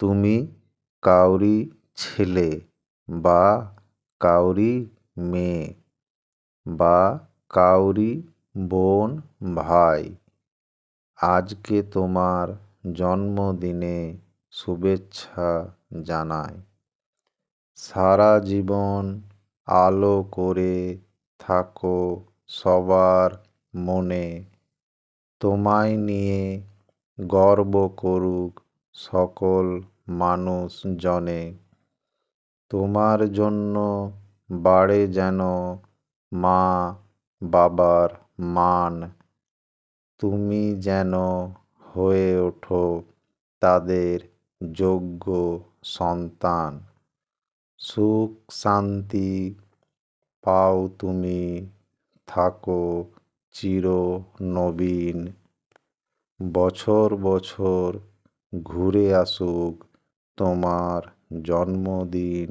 তুমি কাউরি ছেলে বা কাউরি মেয়ে বা কাউরি বোন ভাই, আজকে তোমার জন্মদিনে শুভেচ্ছা জানাই। সারা জীবন আলো করে থাকো সবার মনে, তোমায় নিয়ে গর্ব করুক সকল মানুষজনে। তোমার জন্য বাড়ে যেন মা বাবার মান, তুমি যেন হয়ে ওঠো তাদের যোগ্য সন্তান। সুখ শান্তি পাও তুমি, থাকো চির নবীন। বছর বছর ঘুরে আসুক তোমার জন্মদিন।